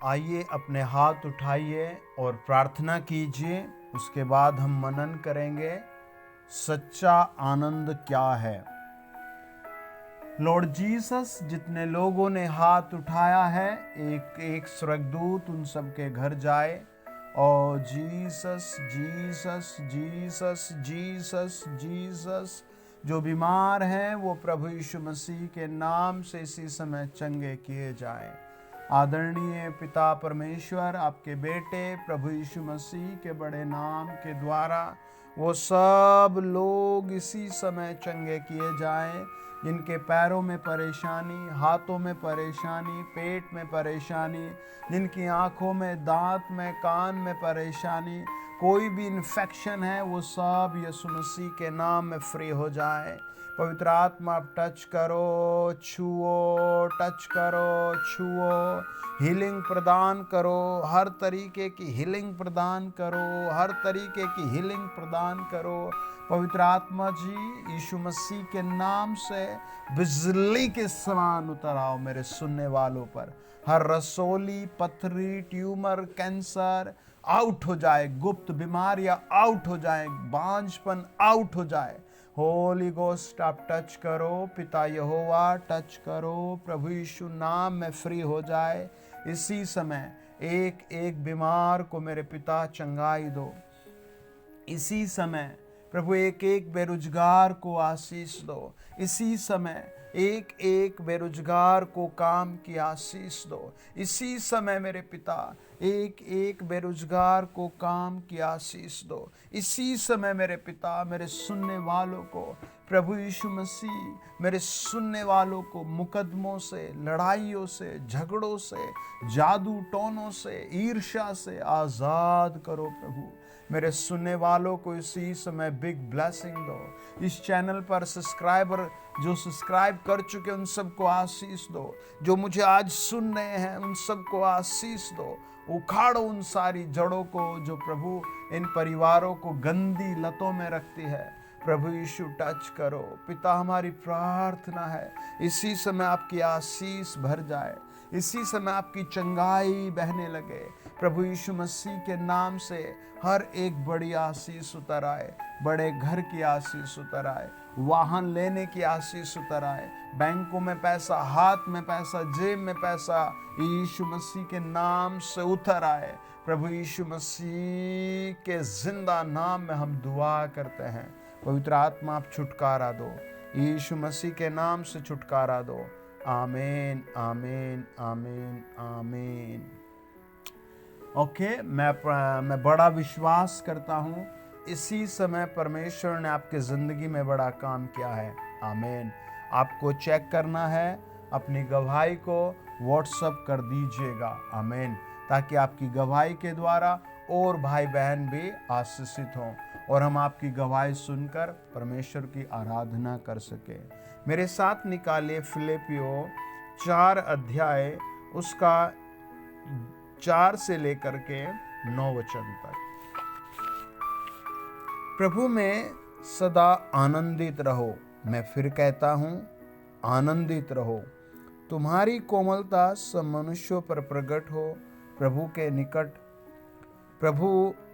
आइए अपने हाथ उठाइए और प्रार्थना कीजिए। उसके बाद हम मनन करेंगे सच्चा आनंद क्या है। लॉर्ड जीसस, जितने लोगों ने हाथ उठाया है, एक एक स्वर्गदूत उन सबके घर जाए और Jesus Jesus Jesus Jesus Jesus, जो बीमार हैं वो प्रभु यीशु मसीह के नाम से इसी समय चंगे किए जाएं। आदरणीय पिता परमेश्वर, आपके बेटे प्रभु यीशु मसीह के बड़े नाम के द्वारा वो सब लोग इसी समय चंगे किए जाएं जिनके पैरों में परेशानी, हाथों में परेशानी, पेट में परेशानी, जिनकी आंखों में, दांत में, कान में परेशानी, कोई भी इन्फेक्शन है, वो सब यीशु मसीह के नाम में फ्री हो जाए। पवित्र आत्मा आप टच करो, छुओ, टच करो, छुओ, हीलिंग प्रदान करो, हर तरीके की हीलिंग प्रदान करो, हर तरीके की हीलिंग प्रदान करो। पवित्र आत्मा जी, यीशु मसीह के नाम से बिजली के समान उतर आओ मेरे सुनने वालों पर। हर रसोली, पथरी, ट्यूमर, कैंसर आउट हो जाए, गुप्त बीमारियां आउट हो जाए, बांझपन आउट हो जाए। होली गोस्ट आप टच करो, पिता यहोवा टच करो, प्रभु यीशु नाम में फ्री हो जाए। इसी समय एक एक बीमार को मेरे पिता चंगाई दो। इसी समय प्रभु एक एक बेरोजगार को आशीष दो। इसी समय एक एक बेरोजगार को काम की आशीष दो। इसी समय मेरे पिता एक एक बेरोजगार को काम की आशीष दो। इसी समय मेरे पिता मेरे सुनने वालों को, प्रभु यीशु मसीह मेरे सुनने वालों को मुकदमों से, लड़ाइयों से, झगड़ों से, जादू टोनों से, ईर्ष्या से आज़ाद करो। प्रभु मेरे सुनने वालों को इसी समय बिग ब्लेसिंग दो। इस चैनल पर सब्सक्राइबर जो सब्सक्राइब कर चुके उन सबको आशीष दो। जो मुझे आज सुन रहे हैं उन सबको आशीष दो। उखाड़ो उन सारी जड़ों को जो प्रभु इन परिवारों को गंदी लतों में रखती है। प्रभु यीशु टच करो। पिता, हमारी प्रार्थना है इसी समय आपकी आशीष भर जाए, इसी समय आपकी चंगाई बहने लगे। प्रभु यीशु मसीह के नाम से हर एक बड़ी आशीष उतर आए, बड़े घर की आशीष उतर आए, वाहन लेने की आशीष उतर आए, बैंकों में पैसा, हाथ में पैसा, जेब में पैसा यीशु मसीह के नाम से उतर आए। प्रभु यीशु मसीह के जिंदा नाम में हम दुआ करते हैं। पवित्र आत्मा आप छुटकारा दो, यीशु मसीह के नाम से छुटकारा दो। आमीन आमीन आमीन आमीन। ओके, मैं बड़ा विश्वास करता हूँ इसी समय परमेश्वर ने आपके ज़िंदगी में बड़ा काम किया है। आमीन। आपको चेक करना है, अपनी गवाही को व्हाट्सएप कर दीजिएगा। आमीन। ताकि आपकी गवाही के द्वारा और भाई बहन भी आशीषित हों और हम आपकी गवाही सुनकर परमेश्वर की आराधना कर सके। मेरे साथ निकालिए फिलिपियों 4 अध्याय, उसका 4 से लेकर के 9 वचन तक। प्रभु में सदा आनंदित रहो। मैं फिर कहता हूँ, आनंदित रहो। तुम्हारी कोमलता सब मनुष्यों पर प्रकट हो। प्रभु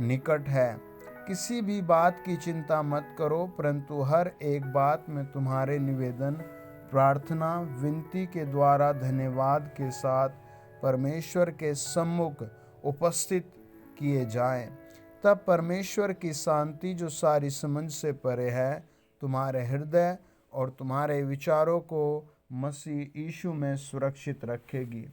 निकट है। किसी भी बात की चिंता मत करो, परंतु हर एक बात में तुम्हारे निवेदन, प्रार्थना, विनती के द्वारा धन्यवाद के साथ परमेश्वर के सम्मुख उपस्थित किए जाएं। तब परमेश्वर की शांति, जो सारी समझ से परे है, तुम्हारे हृदय और तुम्हारे विचारों को मसीह यीशु में सुरक्षित रखेगी।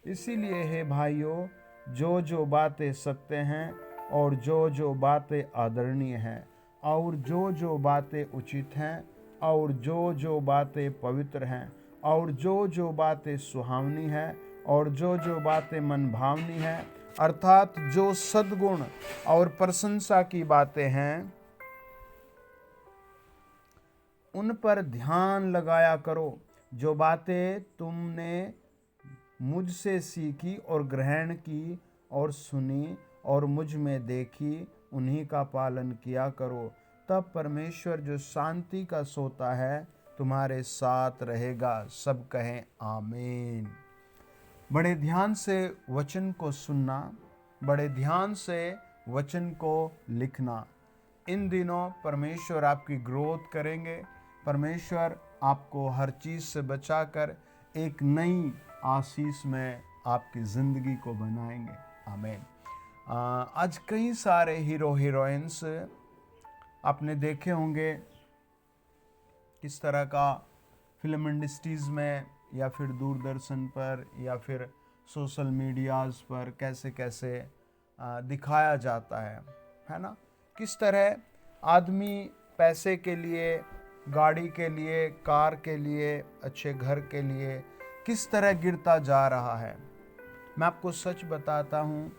इसीलिए हे भाइयों, जो जो बातें सत्य हैं और जो जो बातें आदरणीय हैं और जो जो बातें उचित हैं और जो जो बातें पवित्र हैं और जो जो बातें सुहावनी हैं और जो जो बातें मनभावनी हैं, अर्थात जो सद्गुण और प्रशंसा की बातें हैं, उन पर ध्यान लगाया करो। जो बातें तुमने मुझसे सीखी और ग्रहण की और सुनी और मुझ में देखी, उन्हीं का पालन किया करो। तब परमेश्वर जो शांति का सोता है तुम्हारे साथ रहेगा। सब कहें आमीन। बड़े ध्यान से वचन को सुनना, बड़े ध्यान से वचन को लिखना। इन दिनों परमेश्वर आपकी ग्रोथ करेंगे। परमेश्वर आपको हर चीज़ से बचाकर एक नई आशीष में आपकी ज़िंदगी को बनाएंगे। आमीन। आज कई सारे हीरो हीरोइंस आपने देखे होंगे किस तरह का फिल्म इंडस्ट्रीज़ में या फिर दूरदर्शन पर या फिर सोशल मीडियाज़ पर कैसे कैसे दिखाया जाता है ना। किस तरह आदमी पैसे के लिए, गाड़ी के लिए, कार के लिए, अच्छे घर के लिए किस तरह गिरता जा रहा है। मैं आपको सच बताता हूँ,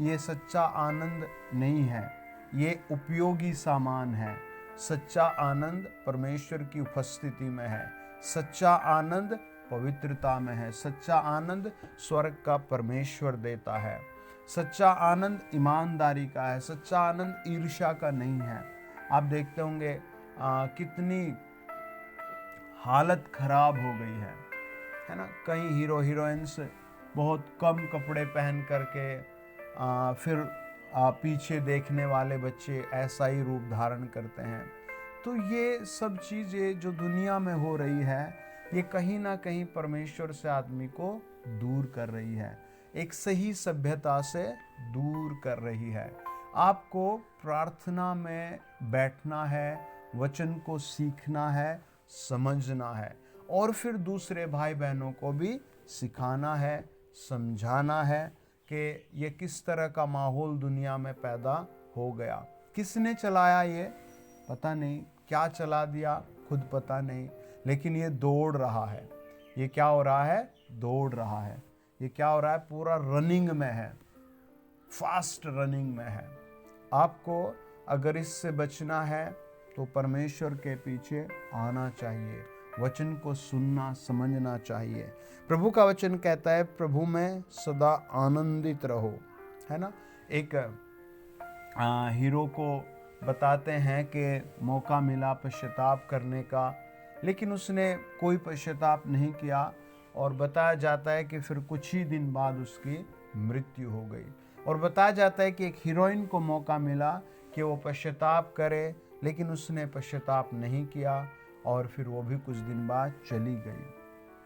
ये सच्चा आनंद नहीं है, ये उपयोगी सामान है। सच्चा आनंद परमेश्वर की उपस्थिति में है। सच्चा आनंद पवित्रता में है। सच्चा आनंद स्वर्ग का परमेश्वर देता है। सच्चा आनंद ईमानदारी का है। सच्चा आनंद ईर्ष्या का नहीं है। आप देखते होंगे कितनी हालत खराब हो गई है ना। कई हीरो हीरोइंस बहुत कम कपड़े पहन करके फिर पीछे देखने वाले बच्चे ऐसा ही रूप धारण करते हैं। तो ये सब चीज़ें जो दुनिया में हो रही है, ये कहीं ना कहीं परमेश्वर से आदमी को दूर कर रही है, एक सही सभ्यता से दूर कर रही है। आपको प्रार्थना में बैठना है, वचन को सीखना है, समझना है और फिर दूसरे भाई बहनों को भी सिखाना है, समझाना है कि ये किस तरह का माहौल दुनिया में पैदा हो गया। किसने चलाया ये पता नहीं, क्या चला दिया खुद पता नहीं, लेकिन ये दौड़ रहा है। ये क्या हो रहा है? दौड़ रहा है। ये क्या हो रहा है? पूरा रनिंग में है, फास्ट रनिंग में है। आपको अगर इससे बचना है तो परमेश्वर के पीछे आना चाहिए, वचन को सुनना समझना चाहिए। प्रभु का वचन कहता है प्रभु में सदा आनंदित रहो, है ना। एक हीरो को बताते हैं कि मौका मिला पश्चाताप करने का, लेकिन उसने कोई पश्चाताप नहीं किया और बताया जाता है कि फिर कुछ ही दिन बाद उसकी मृत्यु हो गई। और बताया जाता है कि एक हीरोइन को मौका मिला कि वो पश्चाताप करे, लेकिन उसने पश्चाताप नहीं किया और फिर वो भी कुछ दिन बाद चली गई,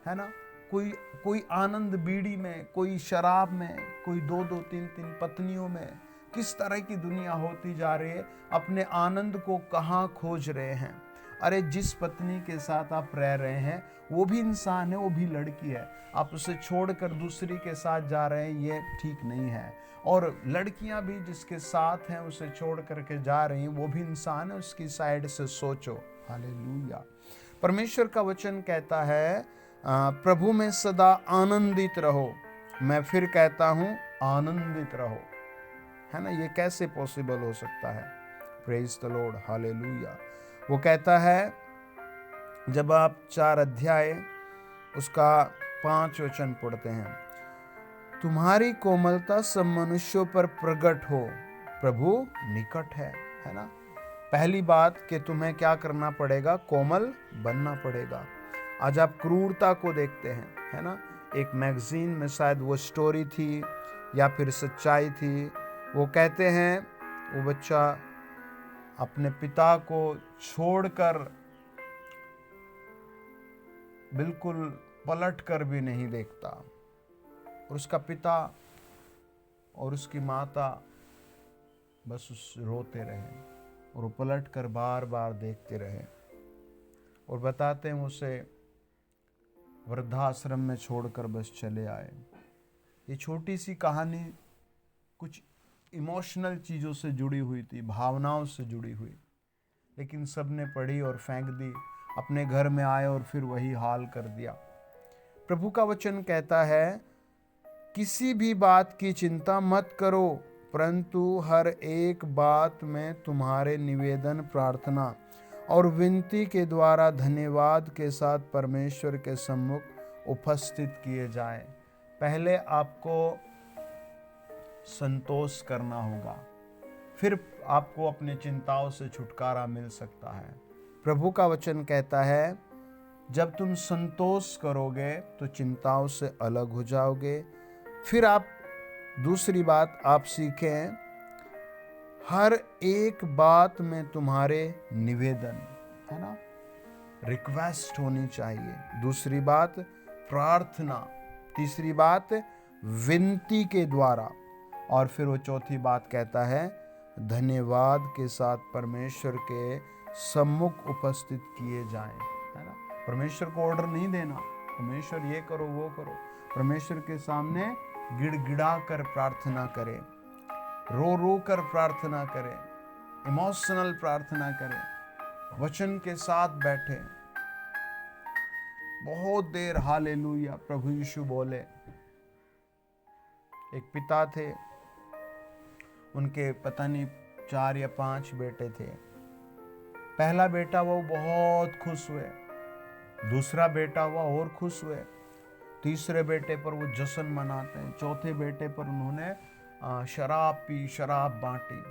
है ना। कोई आनंद बीड़ी में, कोई शराब में, कोई दो तीन पत्नियों में, किस तरह की दुनिया होती जा रही है। अपने आनंद को कहाँ खोज रहे हैं? अरे जिस पत्नी के साथ आप रह रहे हैं वो भी इंसान है, वो भी लड़की है। आप उसे छोड़कर दूसरी के साथ जा रहे हैं, ये ठीक नहीं है। और लड़कियां भी जिसके साथ हैं उसे छोड़ करके जा रही हैं, वो भी इंसान है, उसकी साइड से सोचो। हालेलुया। परमेश्वर का वचन कहता है प्रभु में सदा आनंदित रहो। मैं फिर कहता हूं आनंदित रहो, है ना। ये कैसे पॉसिबल हो सकता है? Praise the Lord, hallelujah. वो कहता है, जब आप 4 अध्याय उसका 5 वचन पढ़ते हैं, तुम्हारी कोमलता सब मनुष्यों पर प्रकट हो, प्रभु निकट है ना। पहली बात कि तुम्हें क्या करना पड़ेगा? कोमल बनना पड़ेगा। आज आप क्रूरता को देखते हैं, है ना। एक मैगजीन में शायद वो स्टोरी थी या फिर सच्चाई थी। वो कहते हैं वो बच्चा अपने पिता को छोड़कर बिल्कुल पलट कर भी नहीं देखता, और उसका पिता और उसकी माता बस रोते रहे और वो पलट कर बार बार देखते रहे। और बताते हैं उसे वृद्धाश्रम में छोड़कर बस चले आए। ये छोटी सी कहानी कुछ इमोशनल चीज़ों से जुड़ी हुई थी, भावनाओं से जुड़ी हुई, लेकिन सबने पढ़ी और फेंक दी, अपने घर में आए और फिर वही हाल कर दिया। प्रभु का वचन कहता है किसी भी बात की चिंता मत करो, परंतु हर एक बात में तुम्हारे निवेदन, प्रार्थना और विनती के द्वारा धन्यवाद के साथ परमेश्वर के सम्मुख उपस्थित किए जाएं। पहले आपको संतोष करना होगा, फिर आपको अपनी चिंताओं से छुटकारा मिल सकता है। प्रभु का वचन कहता है जब तुम संतोष करोगे तो चिंताओं से अलग हो जाओगे। फिर आप दूसरी बात आप सीखें, हर एक बात में तुम्हारे निवेदन, है ना, रिक्वेस्ट होनी चाहिए। दूसरी बात प्रार्थना, तीसरी बात विनती के द्वारा, और फिर वो चौथी बात कहता है धन्यवाद के साथ परमेश्वर के सम्मुख उपस्थित किए जाएं, है ना। परमेश्वर को ऑर्डर नहीं देना, परमेश्वर ये करो वो करो। परमेश्वर के सामने गिड़गिड़ा कर प्रार्थना करें, रो रो कर प्रार्थना करें, इमोशनल प्रार्थना करें, वचन के साथ बैठे बहुत देर हालेलुया प्रभु यीशु बोले। एक पिता थे, उनके पता नहीं 4 या 5 बेटे थे। पहला बेटा वो बहुत खुश हुए, दूसरा बेटा हुआ और खुश हुए, तीसरे बेटे पर वो जश्न मनाते हैं, चौथे बेटे पर उन्होंने शराब पी, शराब बांटी,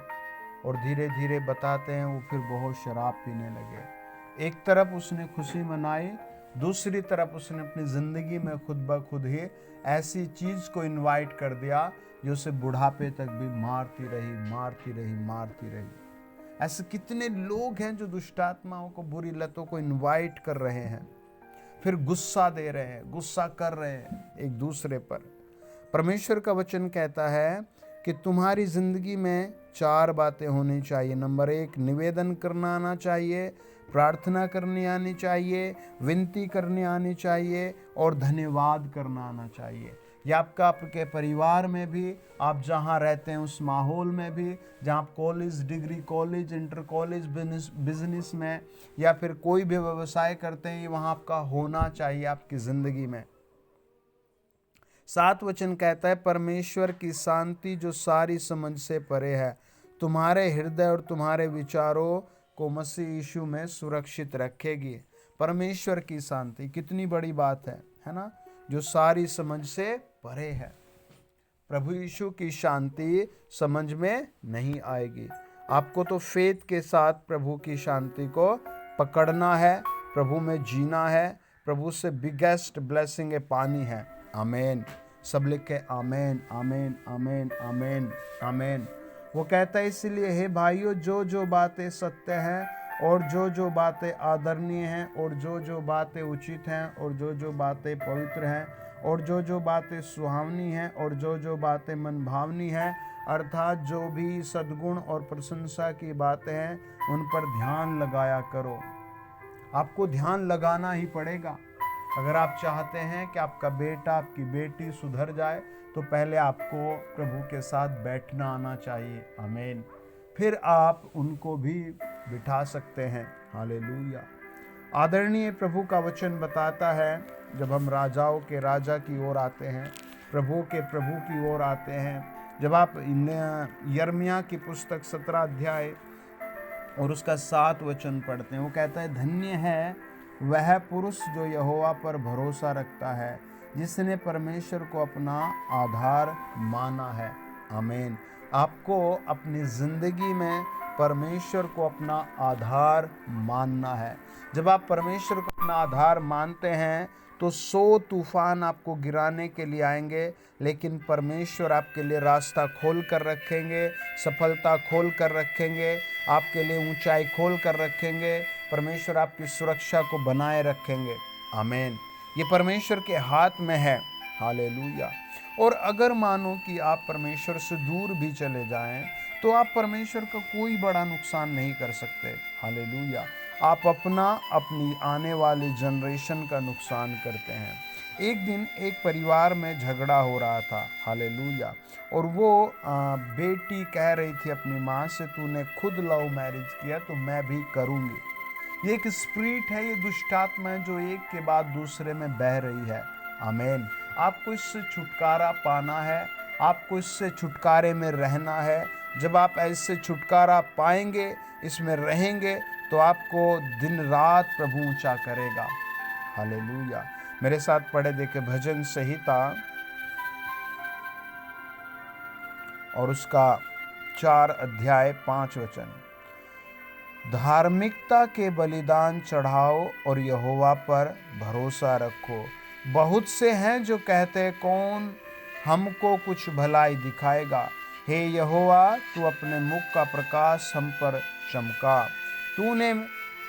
और धीरे धीरे बताते हैं वो फिर बहुत शराब पीने लगे। एक तरफ उसने खुशी मनाई, दूसरी तरफ उसने अपनी ज़िंदगी में खुद ब खुद ही ऐसी चीज़ को इनवाइट कर दिया जो उसे बुढ़ापे तक भी मारती रही, मारती रही, मारती रही। ऐसे कितने लोग हैं जो दुष्टात्माओं को, बुरी लतों को इनवाइट कर रहे हैं, फिर गुस्सा दे रहे हैं, गुस्सा कर रहे हैं एक दूसरे पर। परमेश्वर का वचन कहता है कि तुम्हारी ज़िंदगी में 4 बातें होनी चाहिए। नंबर 1, निवेदन करना आना चाहिए, प्रार्थना करनी आनी चाहिए, विनती करनी आनी चाहिए, और धन्यवाद करना आना चाहिए। ये आपका, आपके परिवार में भी, आप जहाँ रहते हैं उस माहौल में भी, जहाँ आप college, degree college, inter college, business में, या फिर कोई भी व्यवसाय करते हैं, ये वहाँ आपका होना चाहिए आपकी ज़िंदगी में। 7 वचन कहता है परमेश्वर की शांति जो सारी समझ से परे है तुम्हारे हृदय और तुम्हारे विचारों को मसीह यीशु में सुरक्षित रखेगी। परमेश्वर की शांति कितनी बड़ी बात है ना, जो सारी समझ से परे है। प्रभु यीशु की शांति समझ में नहीं आएगी। आपको तो फेथ के साथ प्रभु की शांति को पकड़ना है, प्रभु में जीना है। प्रभु से बिगेस्ट ब्लेसिंग है पानी है। आमीन। सब लिख के आमीन, आमीन, आमीन, आमीन, आमीन। वो कहता है इसलिए हे भाइयों, जो जो बातें सत्य हैं और जो जो बातें आदरणीय हैं और जो जो बातें उचित हैं और जो जो बातें पवित्र हैं और जो जो बातें सुहावनी हैं और जो जो बातें मनभावनी हैं, अर्थात जो भी सद्गुण और प्रशंसा की बातें हैं, उन पर ध्यान लगाया करो। आपको ध्यान लगाना ही पड़ेगा। अगर आप चाहते हैं कि आपका बेटा, आपकी बेटी सुधर जाए, तो पहले आपको प्रभु के साथ बैठना आना चाहिए। आमीन। फिर आप उनको भी बिठा सकते हैं। हालेलुया। आदरणीय प्रभु का वचन बताता है, जब हम राजाओं के राजा की ओर आते हैं, प्रभु के प्रभु की ओर आते हैं, जब आप यिर्मयाह की पुस्तक 17 अध्याय और उसका 7 वचन पढ़ते हैं, वो कहता है धन्य है वह पुरुष जो यहोवा पर भरोसा रखता है, जिसने परमेश्वर को अपना आधार माना है। आमीन। आपको अपनी ज़िंदगी में परमेश्वर को अपना आधार मानना है। जब आप परमेश्वर को अपना आधार मानते हैं तो 100 तूफान आपको गिराने के लिए आएंगे, लेकिन परमेश्वर आपके लिए रास्ता खोल कर रखेंगे, सफलता खोल कर रखेंगे, आपके लिए ऊंचाई खोल कर रखेंगे। परमेश्वर आपकी सुरक्षा को बनाए रखेंगे। आमीन। ये परमेश्वर के हाथ में है। हालेलुया। और अगर मानो कि आप परमेश्वर से दूर भी चले जाएं, तो आप परमेश्वर का कोई बड़ा नुकसान नहीं कर सकते। हालेलुया। आप अपनी आने वाली जनरेशन का नुकसान करते हैं। एक दिन एक परिवार में झगड़ा हो रहा था। हालेलुया। और वो बेटी कह रही थी अपनी माँ से, तूने खुद लव मैरिज किया तो मैं भी करूँगी। ये एक स्पिरिट है, ये दुष्टात्मा है जो एक के बाद दूसरे में बह रही है। आमीन। आपको इससे छुटकारा पाना है, आपको इससे छुटकारे में रहना है। जब आप ऐसे छुटकारा पाएंगे, इसमें रहेंगे, तो आपको दिन रात प्रभु ऊंचा करेगा। हालेलुया। मेरे साथ पढ़े देखे भजन संहिता और उसका 4 अध्याय 5 वचन। धार्मिकता के बलिदान चढ़ाओ और यहोवा पर भरोसा रखो। बहुत से हैं जो कहते, कौन हमको कुछ भलाई दिखाएगा। हे यहोवा, तू अपने मुख का प्रकाश हम पर चमका।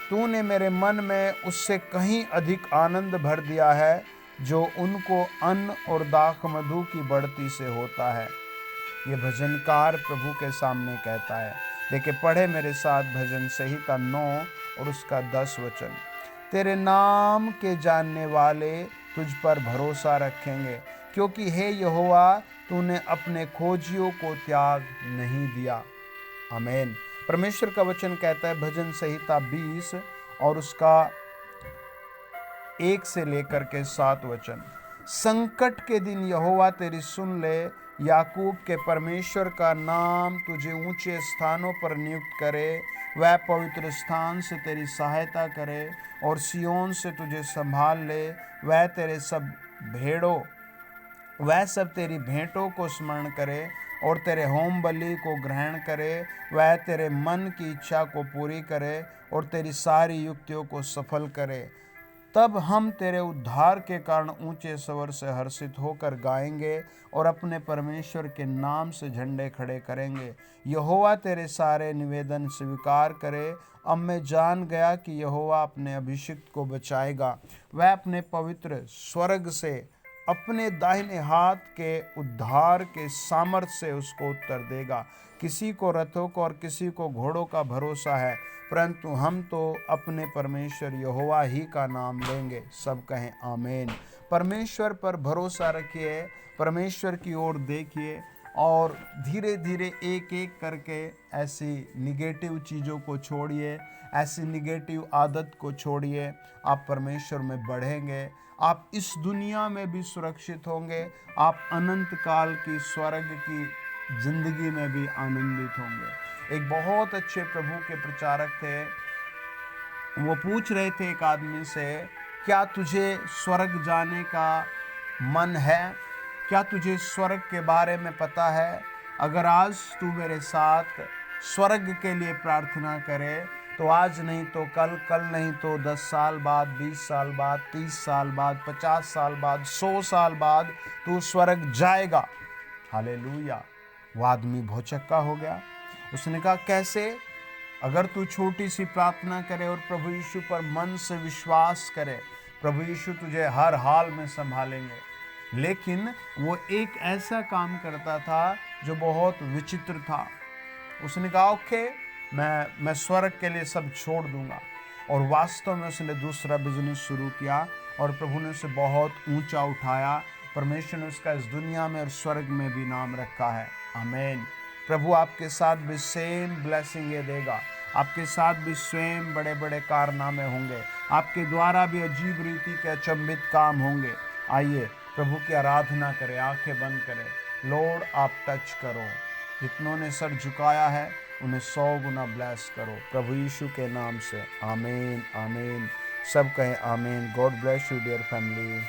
तूने मेरे मन में उससे कहीं अधिक आनंद भर दिया है, जो उनको अन्न और दाख मधु की बढ़ती से होता है। ये भजनकार प्रभु के सामने कहता है। देखिए, पढ़े मेरे साथ भजन संहिता 9 और उसका 10 वचन। तेरे नाम के जानने वाले तुझ पर भरोसा रखेंगे, क्योंकि हे यहोवा, तूने अपने खोजियों को त्याग नहीं दिया। आमीन। परमेश्वर का वचन कहता है, भजन संहिता 20 और उसका 1 से लेकर के 7 वचन। संकट के दिन यहोवा तेरी सुन ले, याकूब के परमेश्वर का नाम तुझे ऊंचे स्थानों पर नियुक्त करे। वह पवित्र स्थान से तेरी सहायता करे और सियोन से तुझे संभाल ले। वह सब तेरी भेंटों को स्मरण करे और तेरे होम बलि को ग्रहण करे। वह तेरे मन की इच्छा को पूरी करे और तेरी सारी युक्तियों को सफल करे। तब हम तेरे उद्धार के कारण ऊंचे स्वर से हर्षित होकर गाएंगे और अपने परमेश्वर के नाम से झंडे खड़े करेंगे। यहोवा तेरे सारे निवेदन स्वीकार करे। अब मैं जान गया कि यहोवा अपने अभिषिक्त को बचाएगा। वह अपने पवित्र स्वर्ग से अपने दाहिने हाथ के उद्धार के सामर्थ्य से उसको उत्तर देगा। किसी को रथों को और किसी को घोड़ों का भरोसा है, परंतु हम तो अपने परमेश्वर यहोवा ही का नाम लेंगे। सब कहें आमीन। परमेश्वर पर भरोसा रखिए, परमेश्वर की ओर देखिए और धीरे धीरे एक एक करके ऐसी निगेटिव चीज़ों को छोड़िए, ऐसी निगेटिव आदत को छोड़िए। आप परमेश्वर में बढ़ेंगे, आप इस दुनिया में भी सुरक्षित होंगे, आप अनंत काल की स्वर्ग की जिंदगी में भी आनंदित होंगे। एक बहुत अच्छे प्रभु के प्रचारक थे, वो पूछ रहे थे एक आदमी से, क्या तुझे स्वर्ग जाने का मन है? क्या तुझे स्वर्ग के बारे में पता है? अगर आज तू मेरे साथ स्वर्ग के लिए प्रार्थना करे तो आज नहीं तो कल, कल नहीं तो 10 साल बाद, 20 साल बाद, 30 साल बाद, 50 साल बाद, 100 साल बाद तू स्वर्ग जाएगा। हालेलुया। वो आदमी भौचक्का हो गया। उसने कहा, कैसे? अगर तू छोटी सी प्रार्थना करे और प्रभु यीशु पर मन से विश्वास करे, प्रभु यीशु तुझे हर हाल में संभालेंगे। लेकिन वो एक ऐसा काम करता था जो बहुत विचित्र था। उसने कहा, ओके, मैं स्वर्ग के लिए सब छोड़ दूंगा। और वास्तव में उसने दूसरा बिजनेस शुरू किया और प्रभु ने उसे बहुत ऊंचा उठाया। परमेश्वर ने उसका इस दुनिया में और स्वर्ग में भी नाम रखा है। आमीन। प्रभु आपके साथ भी सेम ब्लेसिंग ये देगा। आपके साथ भी स्वयं बड़े बड़े कारनामे होंगे, आपके द्वारा भी अजीब रीति के अचंभित काम होंगे। आइए प्रभु की आराधना करें, आंखें बंद करें। लॉर्ड, आप टच करो। जितनों ने सर झुकाया है उन्हें 100 गुना ब्लेस करो प्रभु यीशु के नाम से। आमीन आमीन। सब कहें आमीन। God bless you dear family.